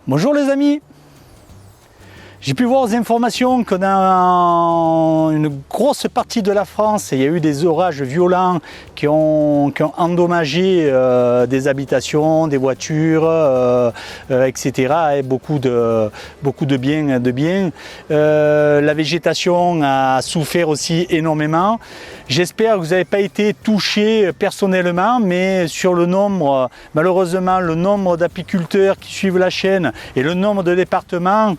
Bonjour les amis. J'ai pu voir aux informations que dans une grosse partie de la France, il y a eu des orages violents qui ont endommagé des habitations, des voitures, etc. Et beaucoup de biens. La végétation a souffert aussi énormément. J'espère que vous n'avez pas été touché personnellement, mais sur le nombre, malheureusement, le nombre d'apiculteurs qui suivent la chaîne et le nombre de départements,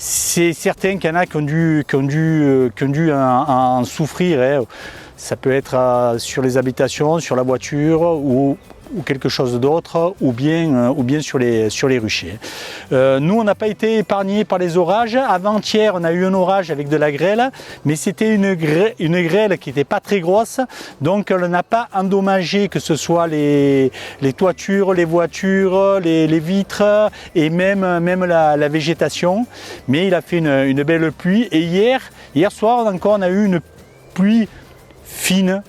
c'est certain qu'il y en a qui ont dû en souffrir. Hein. Ça peut être sur les habitations, sur la voiture ou quelque chose d'autre, ou bien sur les ruchers. Nous, on n'a pas été épargnés par les orages. Avant-hier, on a eu un orage avec de la grêle, mais c'était une grêle qui n'était pas très grosse, donc elle n'a pas endommagé que ce soit les toitures, les voitures, les vitres et même la végétation. Mais il a fait une belle pluie. Et hier soir, encore, on a eu une pluie fine.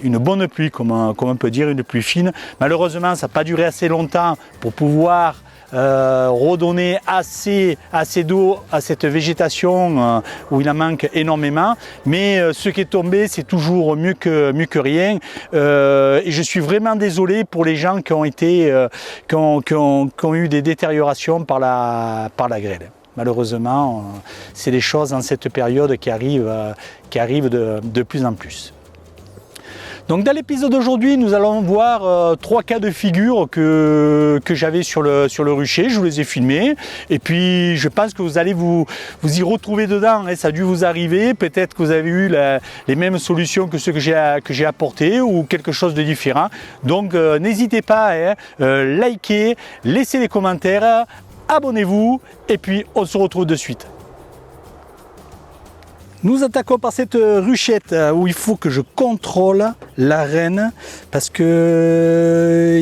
Une bonne pluie, comme on peut dire, une pluie fine. Malheureusement, ça n'a pas duré assez longtemps pour pouvoir redonner assez d'eau à cette végétation où il en manque énormément. Mais ce qui est tombé, c'est toujours mieux que rien. Et je suis vraiment désolé pour les gens qui ont eu des détériorations par la grêle. Malheureusement, c'est des choses dans cette période qui arrivent de plus en plus. Donc dans l'épisode d'aujourd'hui, nous allons voir 3 cas de figure que j'avais sur le rucher. Je vous les ai filmés et puis je pense que vous allez vous y retrouver dedans. Hein. Ça a dû vous arriver, peut-être que vous avez eu les mêmes solutions que ceux que j'ai apportés ou quelque chose de différent. Donc n'hésitez pas à liker, laissez des commentaires, abonnez-vous et puis on se retrouve de suite. Nous attaquons par cette ruchette où il faut que je contrôle la reine parce que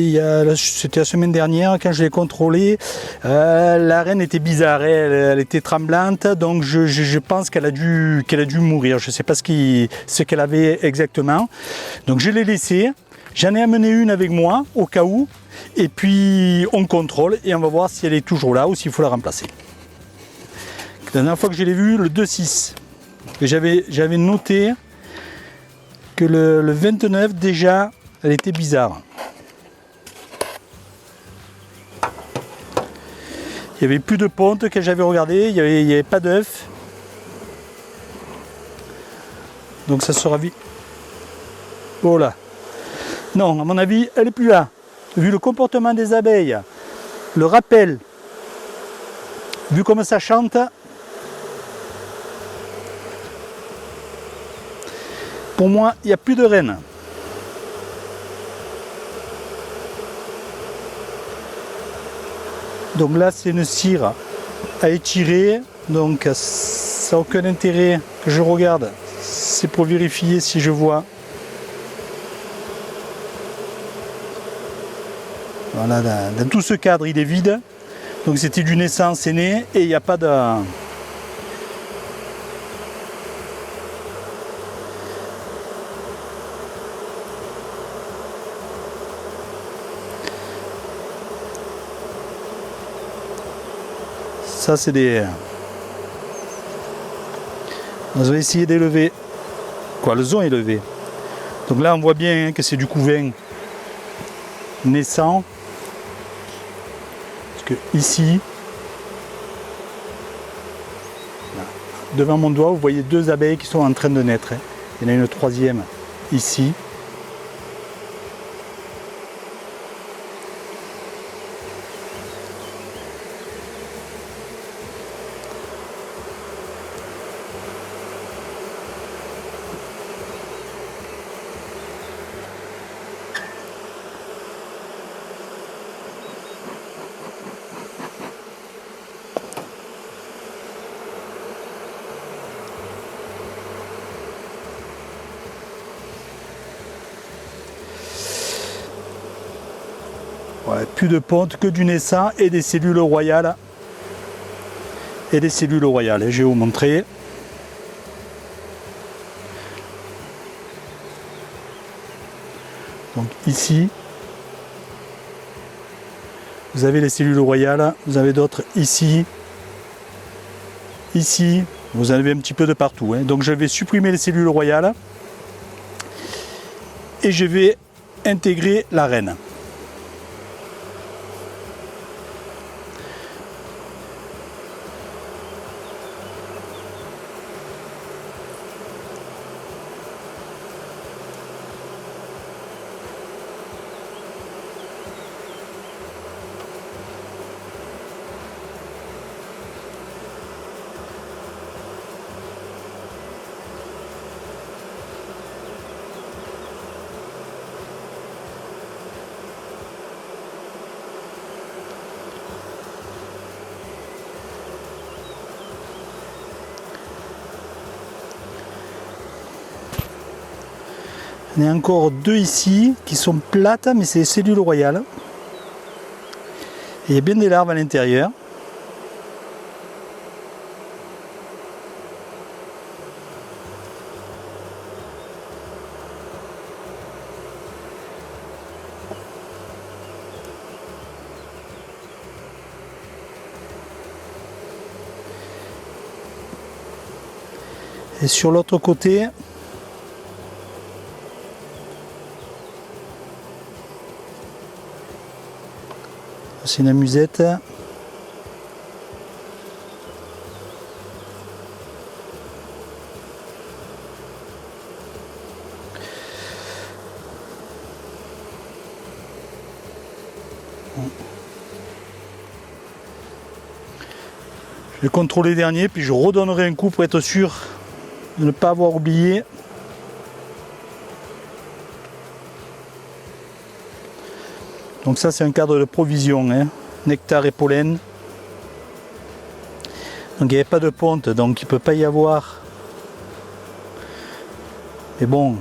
c'était la semaine dernière quand je l'ai contrôlée, la reine était bizarre, elle était tremblante, donc je pense qu'elle a dû mourir. Je ne sais pas ce qu'elle avait exactement. Donc je l'ai laissée, j'en ai amené une avec moi au cas où et puis on contrôle et on va voir si elle est toujours là ou s'il faut la remplacer. La dernière fois que je l'ai vue, le 2-6. J'avais noté que le 29 déjà, elle était bizarre. Il n'y avait plus de ponte quand j'avais regardé, il n'y avait pas d'œuf. Donc ça sera vite. Voilà. Non, à mon avis, elle n'est plus là. Vu le comportement des abeilles, le rappel, vu comme ça chante, pour moi, il n'y a plus de reine. Donc là, c'est une cire à étirer. Donc ça n'a aucun intérêt que je regarde. C'est pour vérifier si je vois. Voilà, dans tout ce cadre, il est vide. Donc c'était du naissance et né et il n'y a pas de... Ça c'est des... On va essayer d'élever. Quoi, le zone est élevé. Donc là on voit bien que c'est du couvain naissant. Parce que ici, devant mon doigt, vous voyez 2 abeilles qui sont en train de naître. Il y en a une 3e ici. Ouais, plus de ponte, que du naissant et des cellules royales. Je vais vous montrer. Donc ici, Vous avez les cellules royales, vous avez d'autres ici, ici, vous en avez un petit peu de partout. Hein. Donc je vais supprimer les cellules royales et je vais intégrer la reine. Il y en a encore deux ici qui sont plates, mais c'est les cellules royales. Et il y a bien des larves à l'intérieur. Et sur l'autre côté, c'est une amusette. Je vais contrôler les derniers, puis je redonnerai un coup pour être sûr de ne pas avoir oublié. Donc ça c'est un cadre de provision, hein. Nectar et pollen. Donc il n'y avait pas de ponte, donc il ne peut pas y avoir. Mais bon,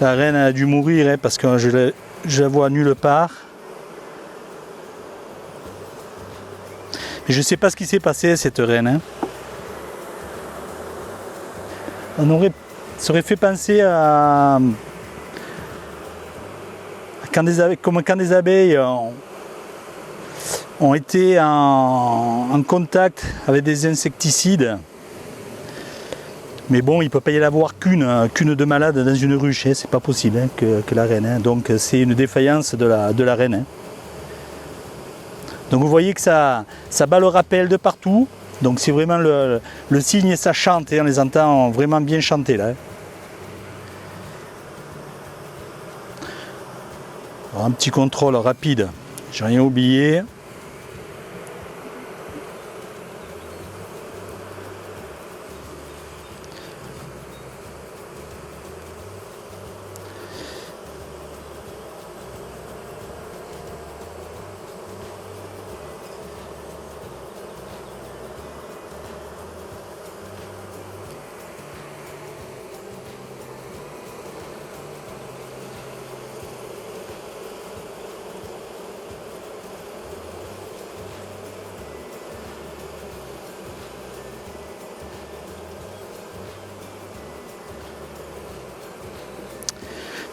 la reine a dû mourir, hein, parce que je la vois nulle part. Mais je ne sais pas ce qui s'est passé à cette reine. Hein. Ça aurait fait penser à quand des abeilles ont été en contact avec des insecticides. Mais bon, il ne peut pas y en avoir qu'une de malade dans une ruche, hein. C'est pas possible, hein, que la reine. Hein. Donc c'est une défaillance de la reine. Hein. Donc vous voyez que ça bat le rappel de partout. Donc c'est vraiment le signe et ça chante, et on les entend vraiment bien chanter là. Alors, un petit contrôle rapide, j'ai rien oublié.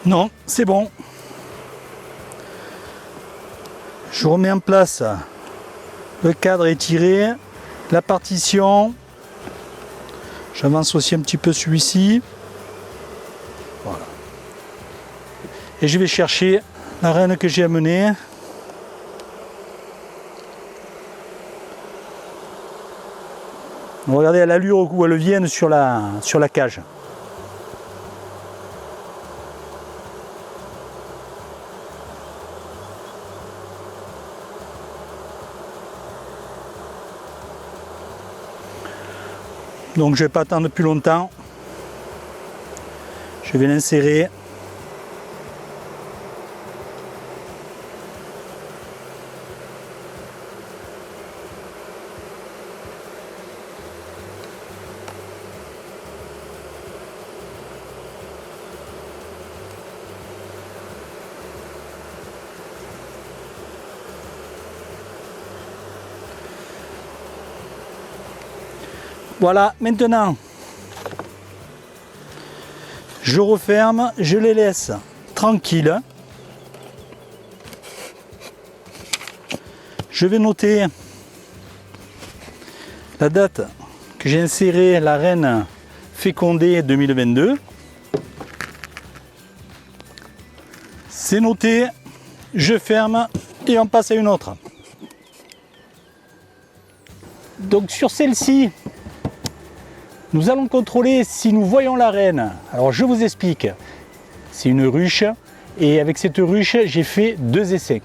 Non, c'est bon. Je remets en place le cadre étiré, la partition. J'avance aussi un petit peu celui-ci. Voilà. Et je vais chercher la reine que j'ai amenée. Regardez l'allure où elles viennent sur la cage. Donc je ne vais pas attendre plus longtemps. Je vais l'insérer. Voilà, maintenant, je referme, je les laisse tranquilles. Je vais noter la date que j'ai inséré la reine fécondée 2022. C'est noté, je ferme et on passe à une autre. Donc sur celle-ci, nous allons contrôler si nous voyons la reine. Alors je vous explique, c'est une ruche et avec cette ruche j'ai fait 2 essais.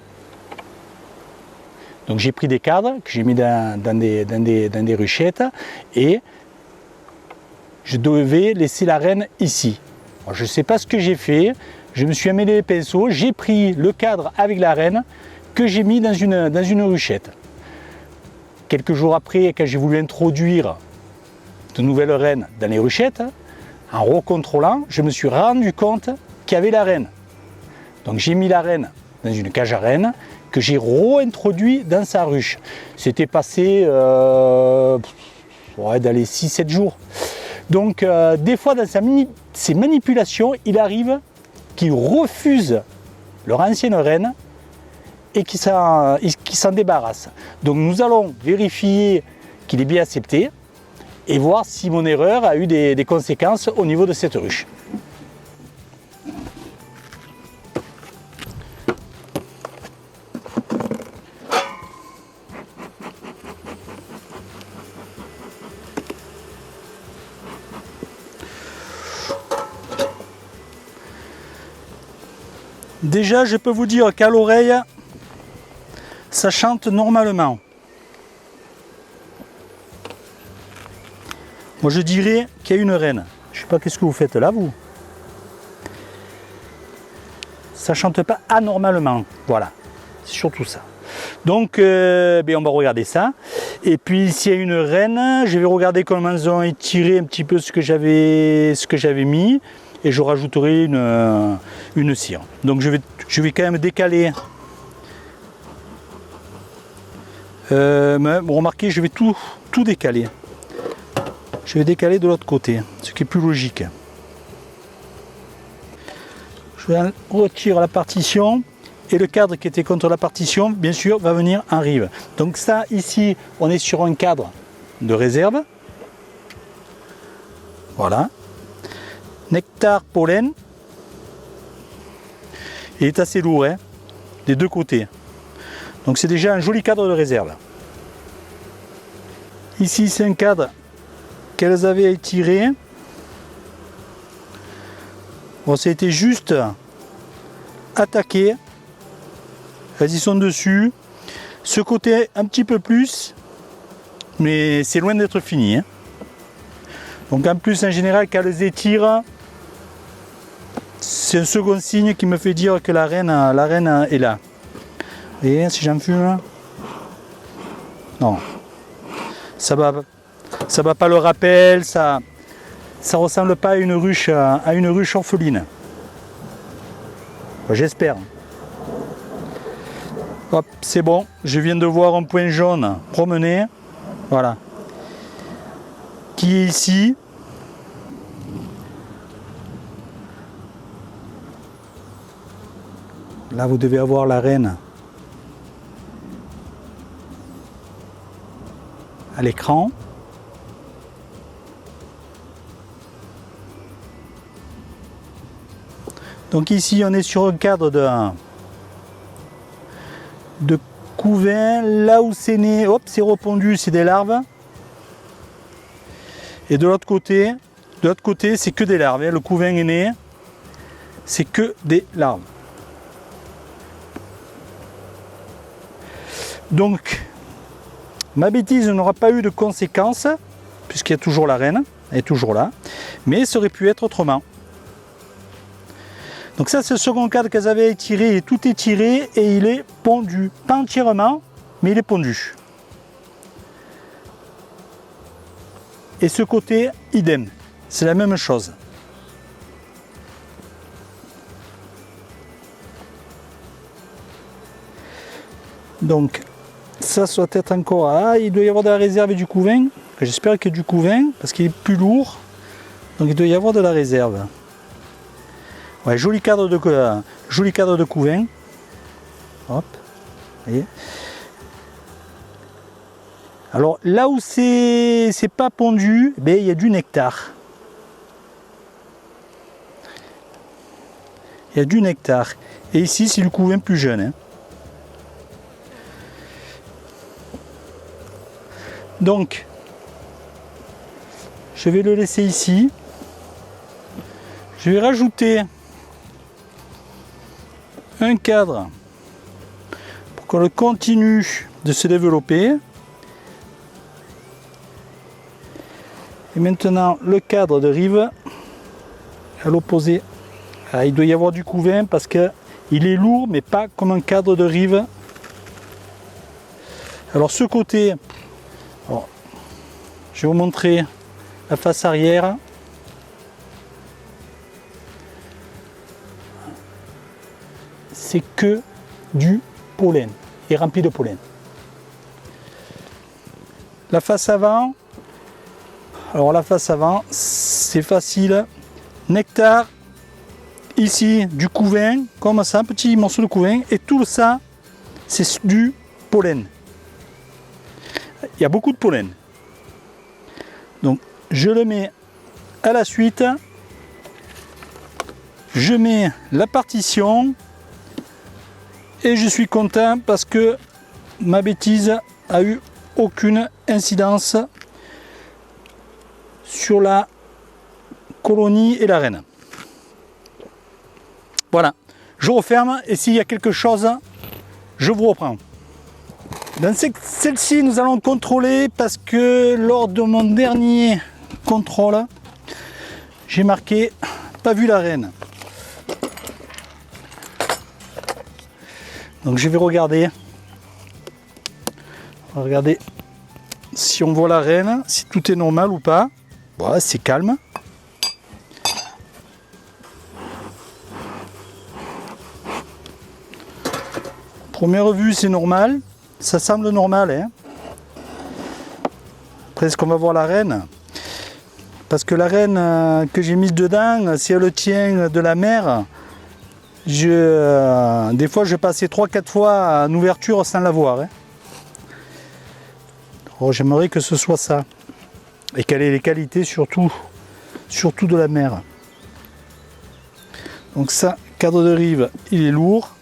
Donc j'ai pris des cadres que j'ai mis dans des ruchettes et je devais laisser la reine ici. Alors, je ne sais pas ce que j'ai fait, je me suis emmêlé les pinceaux, j'ai pris le cadre avec la reine que j'ai mis dans une ruchette. Quelques jours après, quand j'ai voulu introduire de nouvelles reines dans les ruchettes, en recontrôlant, je me suis rendu compte qu'il y avait la reine. Donc j'ai mis la reine dans une cage à rennes que j'ai réintroduit dans sa ruche. C'était passé dans les 6-7 jours. Donc des fois dans ces manipulations, il arrive qu'ils refusent leur ancienne reine et qu'ils s'en débarrassent. Donc nous allons vérifier qu'il est bien accepté et voir si mon erreur a eu des conséquences au niveau de cette ruche. Déjà, je peux vous dire qu'à l'oreille, ça chante normalement. Moi, je dirais qu'il y a une reine. Je ne sais pas qu'est-ce que vous faites là, vous. Ça chante pas anormalement. Voilà, c'est surtout ça. Donc, on va regarder ça. Et puis, s'il y a une reine, je vais regarder comment ils ont étiré un petit peu ce que j'avais mis. Et je rajouterai une cire. Donc je vais quand même décaler. Remarquez, je vais tout décaler. Je vais décaler de l'autre côté, ce qui est plus logique. Je retire la partition et le cadre qui était contre la partition, bien sûr, va venir en rive. Donc ça, ici, on est sur un cadre de réserve. Voilà. Nectar pollen. Il est assez lourd, hein, des deux côtés. Donc c'est déjà un joli cadre de réserve. Ici c'est un cadre qu'elles avaient étiré. Bon, ça a été juste attaqué. Elles y sont dessus. Ce côté un petit peu plus, mais c'est loin d'être fini. Hein. Donc en plus en général quand elles étirent, c'est un second signe qui me fait dire que la reine est là. Vous voyez, si j'en fume, non, ça va pas le rappel, ça ressemble pas à une ruche orpheline. Enfin, j'espère. Hop, c'est bon, je viens de voir un point jaune promener, voilà, qui est ici. Là, vous devez avoir la reine à l'écran. Donc ici, on est sur un cadre de couvain. Là où c'est né, hop, c'est repondu, c'est des larves. Et de l'autre côté, c'est que des larves. Le couvain est né, c'est que des larves. Donc, ma bêtise n'aura pas eu de conséquences, puisqu'il y a toujours la reine, elle est toujours là, mais ça aurait pu être autrement. Donc ça, c'est le second cadre qu'elles avaient étiré, et tout est tiré et il est pondu. Pas entièrement, mais il est pondu. Et ce côté, idem, c'est la même chose. Donc, ça doit être encore... Ah, il doit y avoir de la réserve et du couvain. J'espère qu'il y a du couvain, parce qu'il est plus lourd. Donc il doit y avoir de la réserve. Ouais, joli cadre de couvain. Hop, voyez. Alors là où c'est pas pondu, ben, il y a du nectar. Il y a du nectar. Et ici, c'est le couvain plus jeune. Hein. Donc, je vais le laisser ici. Je vais rajouter un cadre pour qu'on continue de se développer. Et maintenant, le cadre de rive à l'opposé. Ah, il doit y avoir du couvain parce qu'il est lourd, mais pas comme un cadre de rive. Alors ce côté, alors, je vais vous montrer la face arrière. C'est que du pollen, il est rempli de pollen. La face avant, alors la face avant, c'est facile. Nectar, ici du couvain, comme ça, un petit morceau de couvain, et tout ça, c'est du pollen. Il y a beaucoup de pollen. Donc, je le mets à la suite. Je mets la partition. Et je suis content parce que ma bêtise a eu aucune incidence sur la colonie et la reine. Voilà, je referme et s'il y a quelque chose, je vous reprends. Dans celle-ci, nous allons contrôler parce que lors de mon dernier contrôle, j'ai marqué pas vu la reine. Donc je vais regarder. On va regarder si on voit la reine, si tout est normal ou pas. Voilà, c'est calme. Première vue, c'est normal. Ça semble normal. Hein. Après, est-ce qu'on va voir la reine? Parce que la reine que j'ai mise dedans, si elle tient de la mer, des fois je passais 3-4 fois en ouverture sans la voir. Hein. Oh, j'aimerais que ce soit ça. Et qu'elle ait les qualités surtout de la mer. Donc ça, cadre de rive, il est lourd.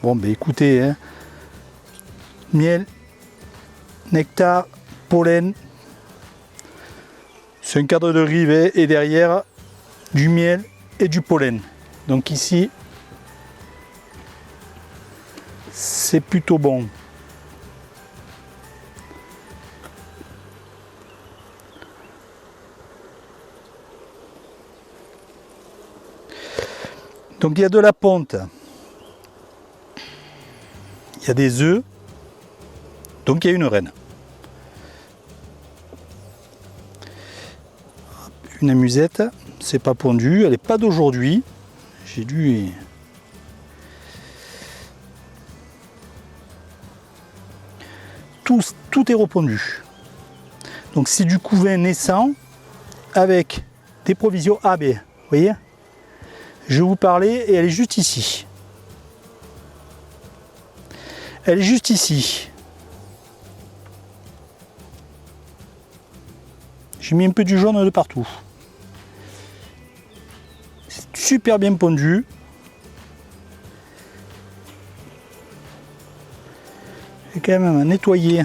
Bon ben écoutez, hein. Miel, nectar, pollen. C'est un cadre de rive et derrière du miel et du pollen. Donc ici, c'est plutôt bon. Donc il y a de la ponte, il y a des œufs, donc il y a une reine. Une amusette, c'est pas pondu, elle n'est pas d'aujourd'hui. J'ai dû... Tout est repondu. Donc c'est du couvain naissant avec des provisions AB. Vous voyez? Je vais vous parler et elle est juste ici. Elle est juste ici. J'ai mis un peu du jaune de partout. C'est super bien pondu. J'ai quand même nettoyé.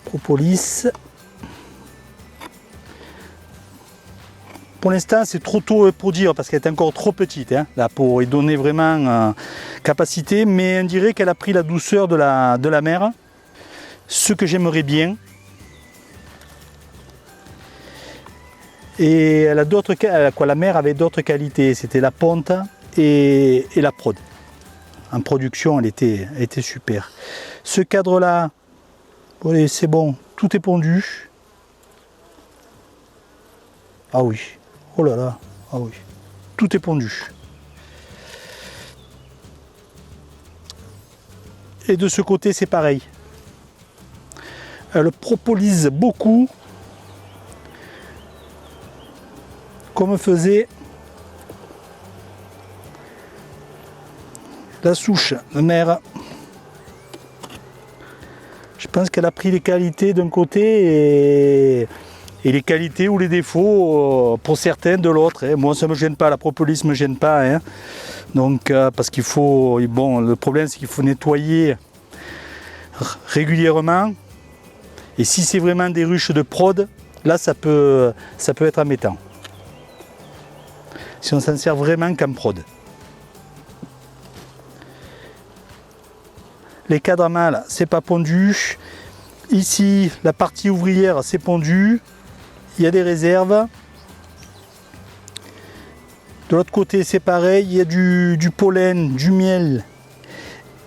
Propolis. Pour l'instant, c'est trop tôt pour dire parce qu'elle est encore trop petite, hein, là, pour y donner vraiment capacité, mais on dirait qu'elle a pris la douceur de la mer, ce que j'aimerais bien. Et elle a d'autres, la mer avait d'autres qualités, c'était la ponte et la prod. En production, elle était super. Ce cadre-là, c'est bon, tout est pondu. Ah oui. Oh là là, ah oui, tout est pondu. Et de ce côté, c'est pareil. Elle propolise beaucoup, comme faisait La souche de mère. Je pense qu'elle a pris les qualités d'un côté et les qualités ou les défauts pour certains de l'autre. Hein. Moi, ça ne me gêne pas, la propolis ne me gêne pas. Hein. Donc, parce qu'il faut... Bon, le problème, c'est qu'il faut nettoyer régulièrement. Et si c'est vraiment des ruches de prod, là, ça peut être embêtant. Si on s'en sert vraiment qu'en prod. Les cadres mâles, c'est pas pondu. Ici, la partie ouvrière, c'est pondu. Il y a des réserves. De l'autre côté, c'est pareil. Il y a du pollen, du miel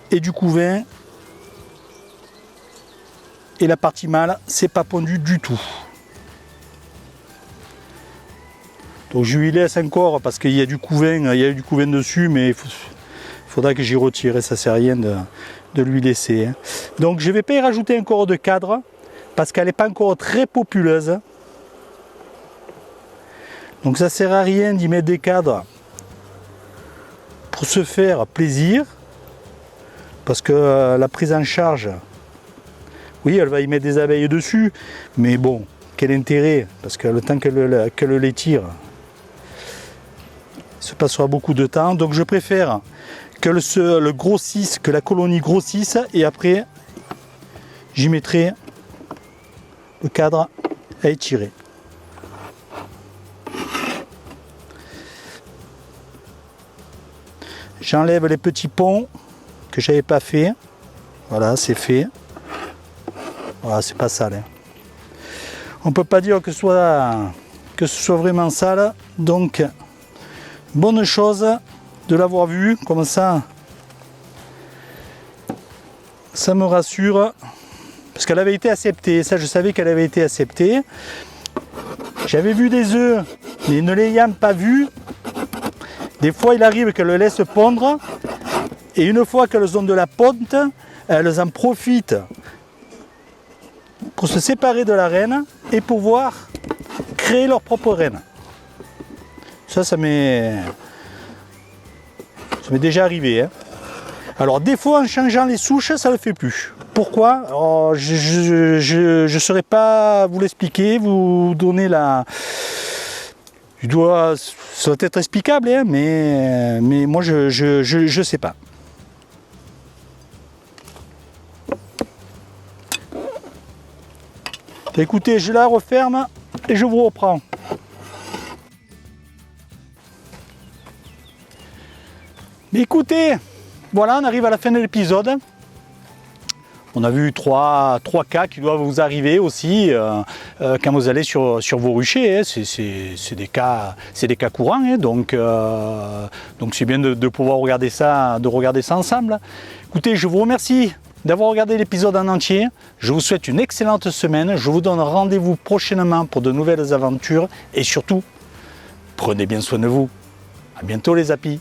et du couvain. Et la partie mâle, c'est pas pondu du tout. Donc je lui laisse encore parce qu'il y a du couvain, dessus, mais il faudra que j'y retire et ça sert à rien de lui laisser. Hein. Donc je ne vais pas y rajouter encore de cadre parce qu'elle n'est pas encore très populeuse. Donc ça ne sert à rien d'y mettre des cadres pour se faire plaisir parce que la prise en charge, oui, elle va y mettre des abeilles dessus, mais bon, quel intérêt, parce que le temps qu'elle les tire, il se passera beaucoup de temps. Donc je préfère que le grossisse, que la colonie grossisse, et après j'y mettrai le cadre à étirer. J'enlève les petits ponts que j'avais pas fait. Voilà, c'est fait. Voilà, c'est pas sale. Hein. On peut pas dire que ce soit vraiment sale. Donc, bonne chose de l'avoir vu. Comme ça, ça me rassure. Parce qu'elle avait été acceptée. Ça, je savais qu'elle avait été acceptée. J'avais vu des œufs, mais ne l'ayant pas vu, des fois il arrive qu'elles le laissent pondre. Et une fois qu'elles ont de la ponte, elles en profitent pour se séparer de la reine et pouvoir créer leur propre reine. Ça m'est déjà arrivé. Hein. Alors des fois en changeant les souches, ça ne le fait plus. Pourquoi? Alors, je ne saurais pas vous l'expliquer, vous donner la... ça doit être explicable, hein, mais moi je sais pas. Écoutez, je la referme et je vous reprends. Mais écoutez, voilà, on arrive à la fin de l'épisode. On a vu trois cas qui doivent vous arriver aussi quand vous allez sur vos ruchers. Hein. C'est des cas courants, hein. Donc c'est bien de pouvoir regarder ça ensemble. Écoutez, je vous remercie d'avoir regardé l'épisode en entier. Je vous souhaite une excellente semaine. Je vous donne rendez-vous prochainement pour de nouvelles aventures. Et surtout, prenez bien soin de vous. À bientôt les apis.